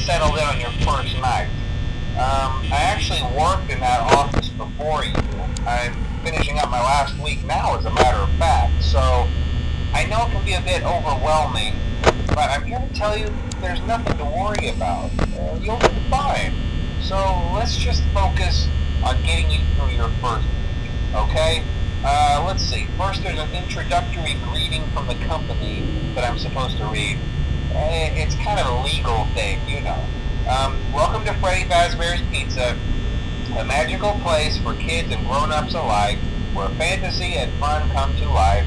settled in on your first night. I actually worked in that office before you. I'm finishing up my last week now, as a matter of fact, so I know it can be a bit overwhelming, but I'm here to tell you there's nothing to worry about. You'll be fine. So let's just focus on getting you through your first week, okay? Let's see. First, there's an introductory greeting from the company that I'm supposed to read. It's kind of a legal thing, you know. Welcome to Freddy Fazbear's Pizza, a magical place for kids and grown-ups alike, where fantasy and fun come to life.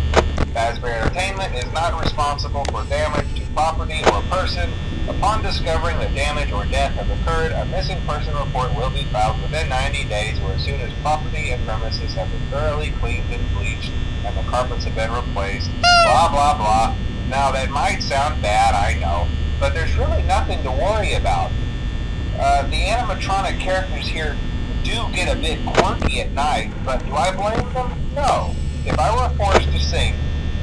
Fazbear Entertainment is not responsible for damage to property or person. Upon discovering that damage or death has occurred, a missing person report will be filed within 90 days or as soon as property and premises have been thoroughly cleaned and bleached and the carpets have been replaced. Blah, blah, blah. Now, that might sound bad, I know, but there's really nothing to worry about. The animatronic characters here do get a bit quirky at night, but do I blame them? No. If I were forced to sing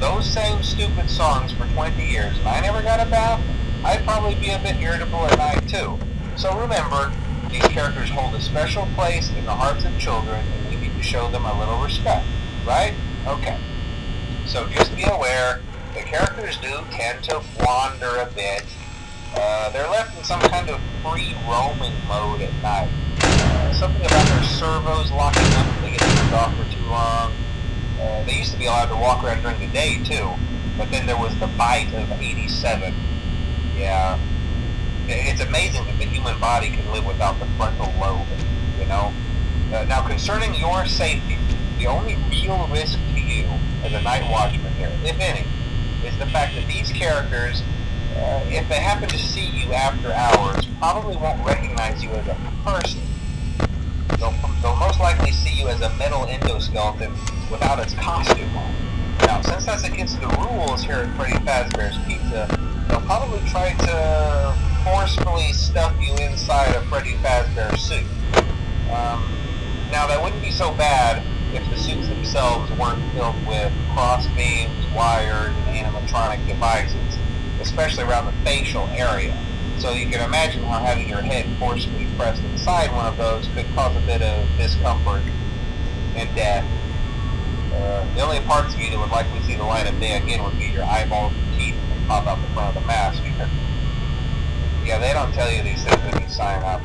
those same stupid songs for 20 years and I never got a bath, I'd probably be a bit irritable at night too. So remember, these characters hold a special place in the hearts of children and we need to show them a little respect, right? Okay. So just be aware, the characters do tend to wander a bit. They're left in some kind of free roaming mode at night. Something about their servos locking up if they get turned off for too long. They used to be allowed to walk around during the day too, but then there was the bite of 87. Yeah, it's amazing that the human body can live without the frontal lobe, you know? Now, concerning your safety, the only real risk to you as a night watchman here, if any, is the fact that these characters, if they happen to see you after hours, probably won't recognize you as a person. They'll most likely see you as a metal endoskeleton without its costume on. Now, since that's against the rules here at Freddy Fazbear's Pizza, they'll probably try to forcefully stuff you inside a Freddy Fazbear suit. Now, that wouldn't be so bad if the suits themselves weren't filled with cross beams, wires, and animatronic devices, especially around the facial area. So you can imagine how having your head forcefully pressed inside one of those could cause a bit of discomfort and death. The only parts of you that would likely see the light of day again would be your eyeballs and teeth that pop out the front of the mask. Yeah, they don't tell you these things when you sign up.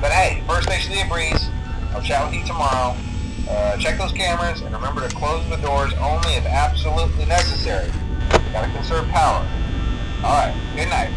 But hey, first station of the breeze. I'll chat with you tomorrow. Check those cameras and remember to close the doors only if absolutely necessary. Gotta conserve power. Alright, good night.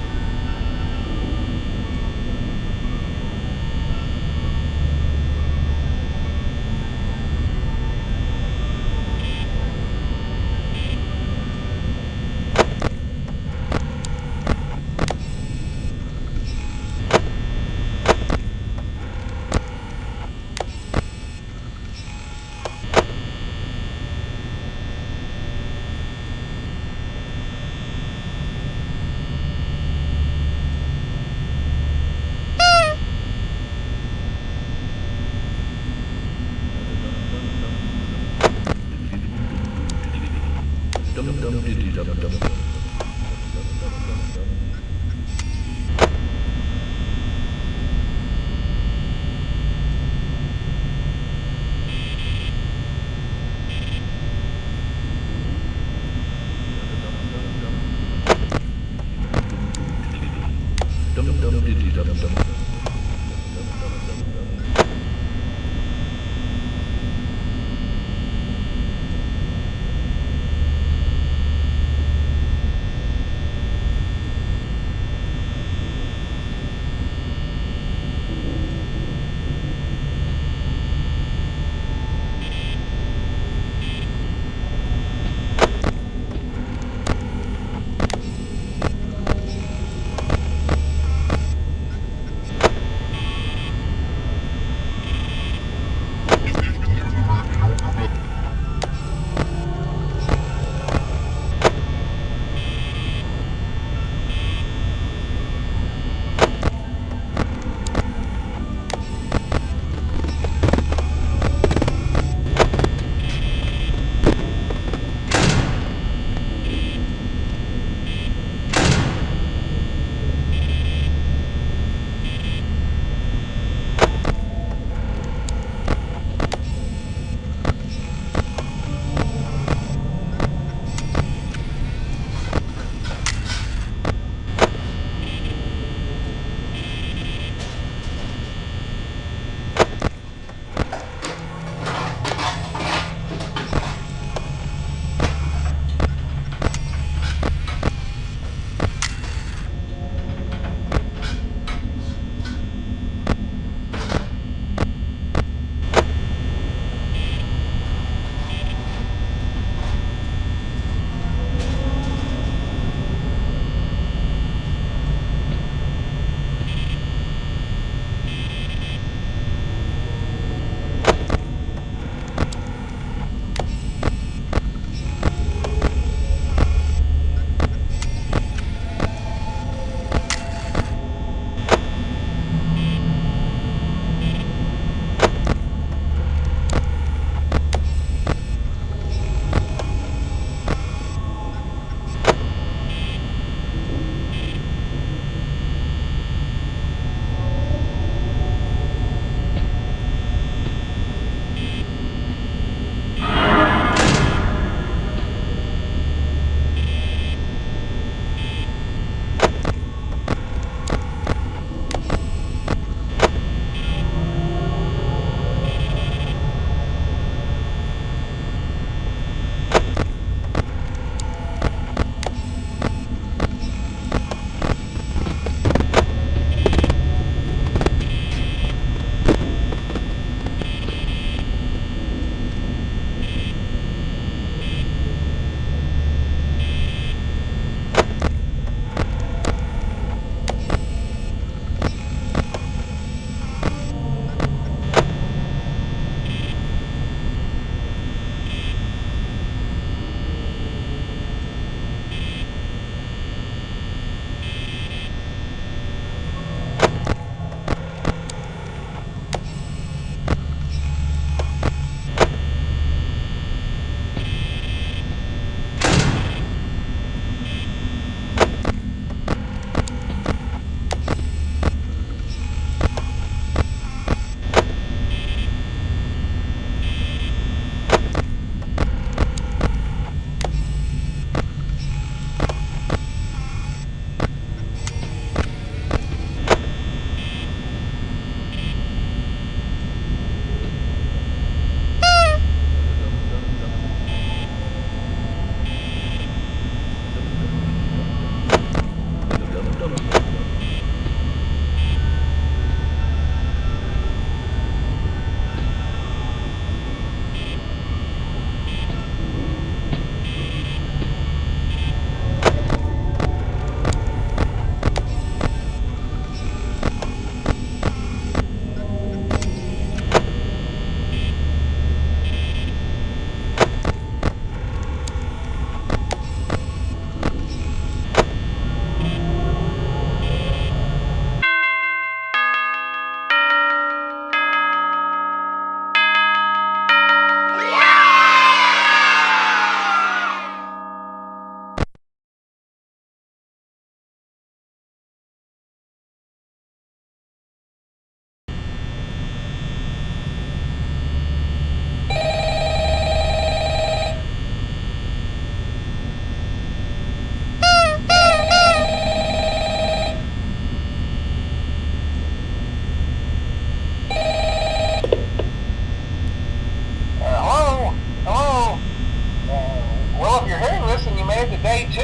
Day 2,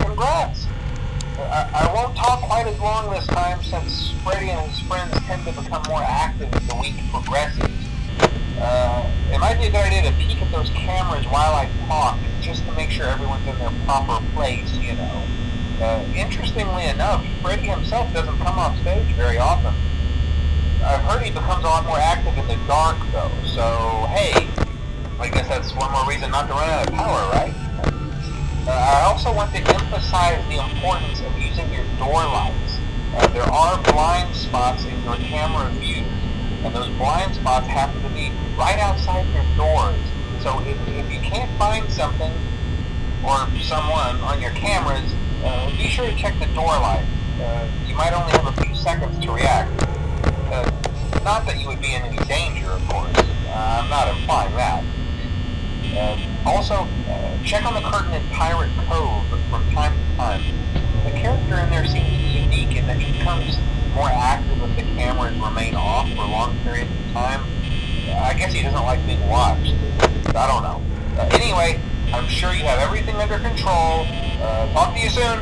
congrats. I won't talk quite as long this time since Freddy and his friends tend to become more active as the week progresses. It might be a good idea to peek at those cameras while I talk, just to make sure everyone's in their proper place, you know. Interestingly enough, Freddy himself doesn't come off stage very often. I've heard he becomes a lot more active in the dark, though, so hey, I guess that's one more reason not to run out of power, right? I also want to emphasize the importance of using your door lights. There are blind spots in your camera view, and those blind spots happen to be right outside your doors. So if you can't find something or someone on your cameras, be sure to check the door light. You might only have a few seconds to react. Not that you would be in any danger, of course. I'm not implying that. Also, check on the curtain in Pirate Cove from time to time. The character in there seems unique in that he becomes more active if the cameras remain off for long periods of time. I guess he doesn't like being watched. I don't know. Anyway, I'm sure you have everything under control. Talk to you soon.